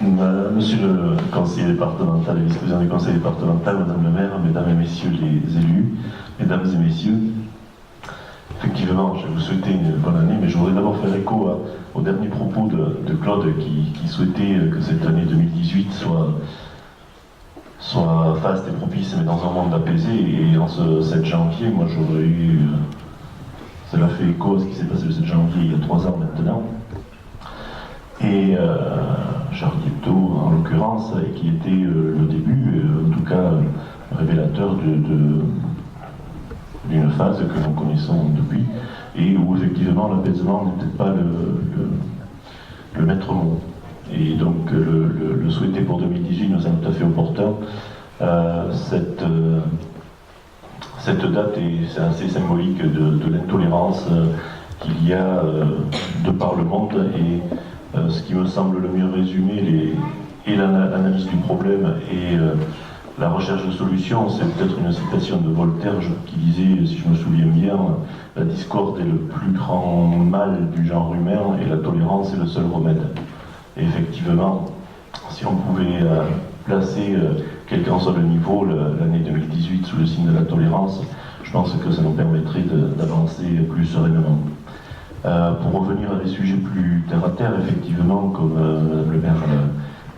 Monsieur le conseiller départemental et vice-président du conseil départemental, madame le maire, mesdames et messieurs les élus, mesdames et messieurs, effectivement, je vous souhaitais une bonne année, mais je voudrais d'abord faire écho aux derniers propos de Claude qui souhaitait que cette année 2018 soit faste et propice, mais dans un monde apaisé. Et en ce 7 janvier, moi j'aurais eu... Cela fait écho à ce qui s'est passé le 7 janvier il y a 3 ans maintenant. Et Charlie Hebdo, en l'occurrence, qui était le début, en tout cas révélateur d'une phase que nous connaissons depuis, et où effectivement l'apaisement n'est peut-être pas le maître mot. Et donc le souhaiter pour 2018 nous semble tout à fait opportun. Cette date est assez symbolique de l'intolérance qu'il y a de par le monde, et ce qui me semble le mieux résumer l'analyse du problème et la recherche de solutions, c'est peut-être une citation de Voltaire qui disait, si je me souviens bien, la discorde est le plus grand mal du genre humain et la tolérance est le seul remède. Et effectivement, si on pouvait placer, quel qu'en soit le niveau, l'année 2018 sous le signe de la tolérance, je pense que ça nous permettrait d'avancer plus sereinement. Pour revenir à des sujets plus terre à terre, effectivement, comme le maire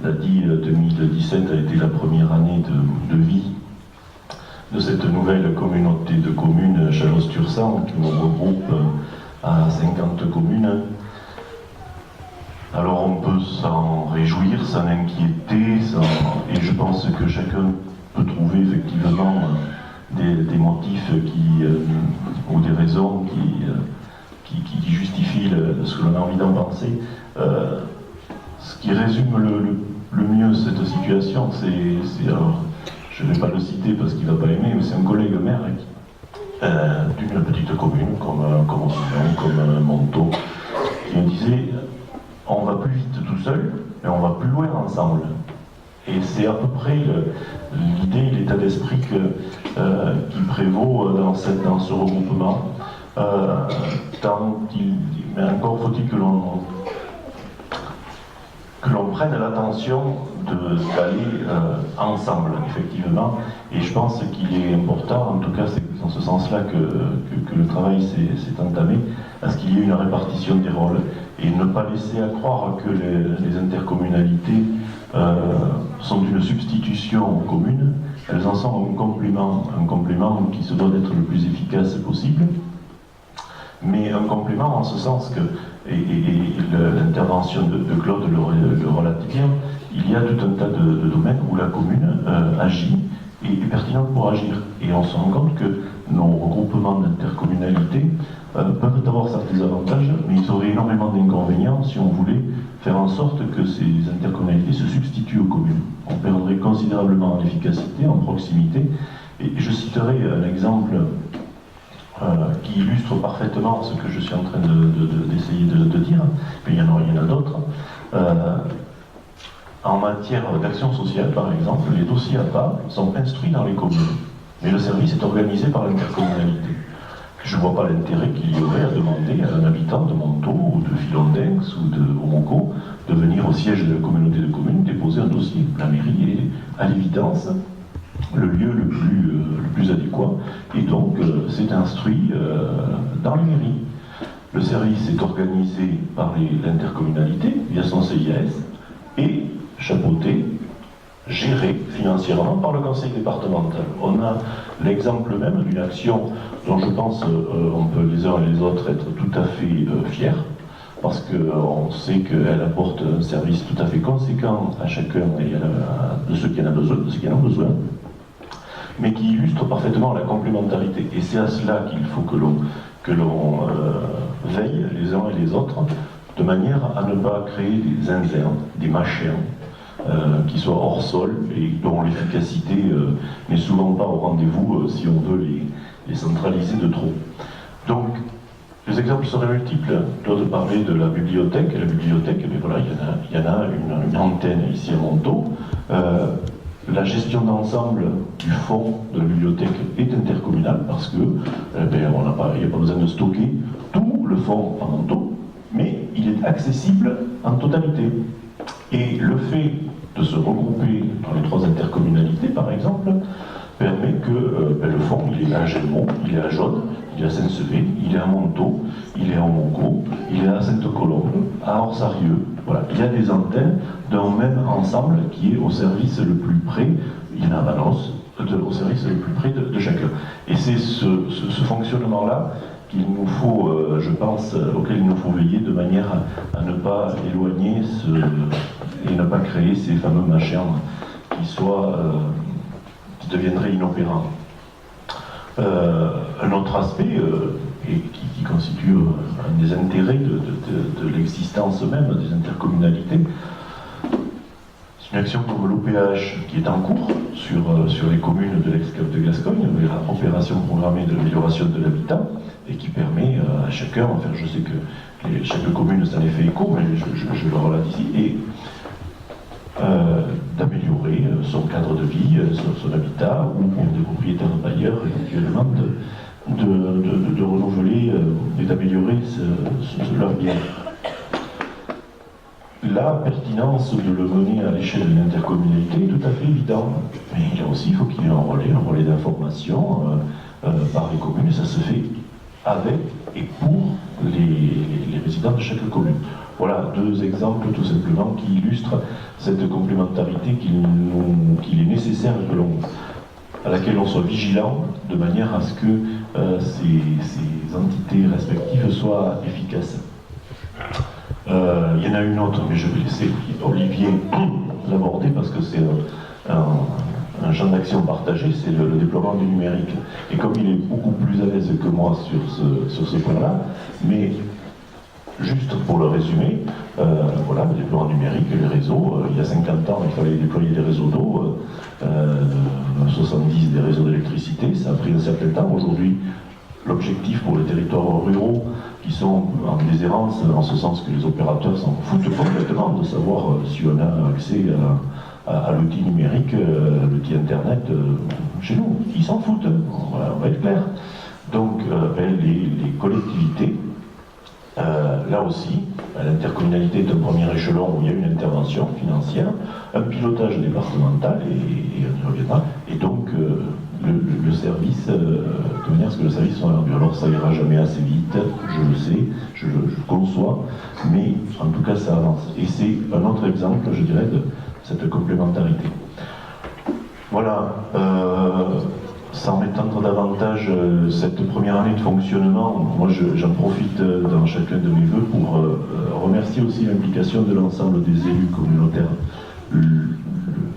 l'a dit, 2017 a été la première année de vie de cette nouvelle communauté de communes Chalosse-Tursan, qui nous regroupe à 50 communes. Alors on peut s'en réjouir, s'en inquiéter, et je pense que chacun peut trouver effectivement des motifs ou des raisons qui justifient ce que l'on a envie d'en penser. Ce qui résume le mieux cette situation, c'est alors, je ne vais pas le citer parce qu'il ne va pas aimer, mais c'est un collègue maire d'une petite commune comme Ossillon, comme Montaut, qui me disait: on va plus vite tout seul, mais on va plus loin ensemble. Et c'est à peu près l'idée, l'état d'esprit qui prévaut dans ce regroupement. Mais encore faut-il que l'on prenne l'attention d'aller ensemble, effectivement. Et je pense qu'il est important, en tout cas c'est dans ce sens-là que le travail s'est entamé, à ce qu'il y ait une répartition des rôles, et ne pas laisser à croire que les intercommunalités sont une substitution aux communes. Elles en sont un complément qui se doit d'être le plus efficace possible, mais un complément en ce sens que, et l'intervention de Claude le relate bien, il y a tout un tas de domaines où la commune agit et est pertinente pour agir. Et on se rend compte que nos regroupements d'intercommunalités peuvent avoir certains avantages, mais ils auraient énormément d'inconvénients si on voulait faire en sorte que ces intercommunalités se substituent aux communes. On perdrait considérablement en efficacité, en proximité. Et je citerai un exemple qui illustre parfaitement ce que je suis en train d'essayer de dire, mais il y en a d'autres. En matière d'action sociale, par exemple, les dossiers APA sont instruits dans les communes, mais le service est organisé par l'intercommunalité. Je ne vois pas l'intérêt qu'il y aurait à demander à un habitant de Montaut ou de Philondex ou de Homoco de venir au siège de la communauté de communes déposer un dossier. La mairie est, à l'évidence, le lieu le plus adéquat, et donc c'est instruit dans les mairies. Le service est organisé par l'intercommunalité via son CIAS et chapeauté, géré financièrement par le conseil départemental. On a l'exemple même d'une action dont je pense on peut les uns et les autres être tout à fait fiers, parce qu'on sait qu'elle apporte un service tout à fait conséquent à chacun de ceux qui en ont besoin, mais qui illustre parfaitement la complémentarité. Et c'est à cela qu'il faut que l'on veille les uns et les autres, de manière à ne pas créer des zinzins, des machins, qui soient hors sol et dont l'efficacité n'est souvent pas au rendez-vous si on veut les centraliser de trop. Donc, les exemples seraient multiples. Claude parlait de la bibliothèque. La bibliothèque, mais voilà, il y en a une antenne ici à Montaut. La gestion d'ensemble du fonds de la bibliothèque est intercommunale parce que il n'y a pas besoin de stocker tout le fonds à Montaut, mais il est accessible en totalité. Et le fait de se regrouper dans les 3 intercommunalités, par exemple, permet que le fonds, il est à Gelmont, il est à Jaune, il est à Saint-Sevé, il est à Montaut, il est à Monco, il est à Sainte-Colombe, à Orsarieux. Voilà, il y a des antennes d'un même ensemble qui est au service le plus près, il y en a à Valence, au service le plus près de chacun. Et c'est ce fonctionnement-là qu'il nous faut, je pense, auquel il nous faut veiller de manière à ne pas éloigner et ne pas créer ces fameux machins qui deviendraient inopérants. Un autre aspect, et qui constitue un des intérêts de l'existence même des intercommunalités, c'est une action comme l'OPH qui est en cours sur les communes de l'ex-Cap de Gascogne, l'opération programmée de l'amélioration de l'habitat, et qui permet à chacun, enfin je sais que chaque commune s'en est fait écho, mais je le relate ici, et d'améliorer son cadre de vie, son habitat, ou pour des propriétaires bailleurs éventuellement de renouveler et d'améliorer leur bien. La pertinence de le mener à l'échelle d'une intercommunalité est tout à fait évidente. Mais là aussi, il faut qu'il y ait un relais d'information par les communes, et ça se fait avec et pour les résidents de chaque commune. Voilà 2 exemples tout simplement qui illustrent cette complémentarité qu'il est nécessaire à laquelle on soit vigilant de manière à ce que ces entités respectives soient efficaces. Il y en a une autre, mais je vais laisser Olivier l'aborder parce que c'est un champ d'action partagé, c'est le déploiement du numérique. Et comme il est beaucoup plus à l'aise que moi sur ce point-là, mais juste pour le résumer, voilà, le déploiement numérique, les réseaux, il y a 50 ans, il fallait déployer des réseaux d'eau, 70 des réseaux d'électricité, ça a pris un certain temps. Aujourd'hui, l'objectif pour les territoires ruraux qui sont en déshérence, en ce sens que les opérateurs s'en foutent complètement de savoir si on a accès à l'outil numérique, l'outil Internet, chez nous. Ils s'en foutent, voilà, on va être clair. Donc, les collectivités, là aussi, l'intercommunalité est un premier échelon où il y a une intervention financière, un pilotage départemental, et on y reviendra, et donc le service, de manière à ce que le service soit rendu. Alors ça ira jamais assez vite, je le sais, je conçois, mais en tout cas ça avance. Et c'est un autre exemple, je dirais, de cette complémentarité. Voilà, sans m'étendre davantage cette première année de fonctionnement, moi j'en profite dans chacun de mes vœux pour remercier aussi l'implication de l'ensemble des élus communautaires.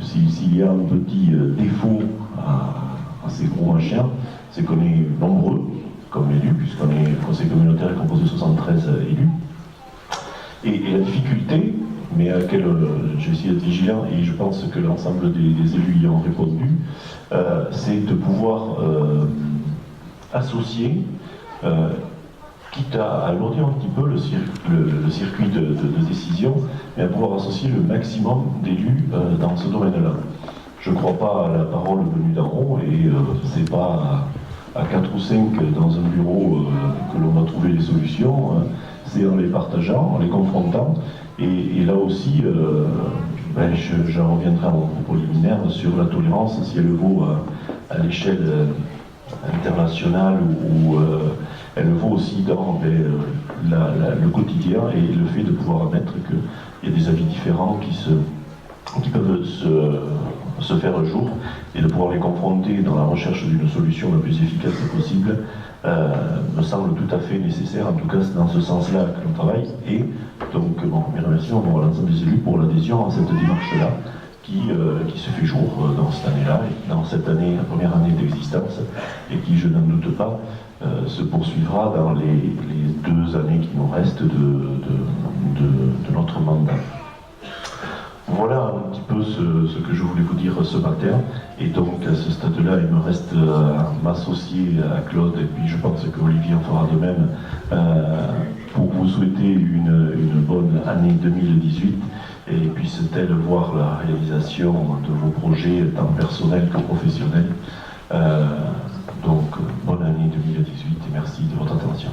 S'il y a un petit défaut à ces gros machins, c'est qu'on est nombreux comme élus, puisqu'on est le conseil communautaire est composé de 73 élus. Et la difficulté, mais à laquelle je vais essayer d'être vigilant, et je pense que l'ensemble des élus y ont répondu, c'est de pouvoir associer, quitte à alourdir un petit peu le circuit de décision, mais à pouvoir associer le maximum d'élus dans ce domaine-là. Je ne crois pas à la parole venue d'en haut, et c'est pas à 4 ou 5 dans un bureau que l'on va trouver les solutions, c'est en les partageant, en les confrontant, et là aussi, j'en reviendrai à mon propos liminaire sur la tolérance, si elle vaut à l'échelle internationale ou elle vaut aussi dans le quotidien, et le fait de possible admettre qu'il y a des avis différents qui peuvent se faire jour, et de pouvoir les confronter dans la recherche d'une solution la plus efficace possible me semble tout à fait nécessaire. En tout cas, c'est dans ce sens-là que l'on travaille, et donc mes remerciements vont à l'ensemble des élus pour l'adhésion à cette démarche-là qui se fait jour dans cette année-là, et dans cette année, la première année d'existence, et qui, je n'en doute pas, se poursuivra dans les 2 années qui nous restent de notre mandat. Voilà un petit peu ce que je voulais vous dire ce matin, et donc à ce stade-là, il me reste à m'associer à Claude, et puis je pense que Olivier en fera de même, pour vous souhaiter une bonne année 2018, et puisse-t-elle voir la réalisation de vos projets tant personnels que professionnels. Donc bonne année 2018, et merci de votre attention.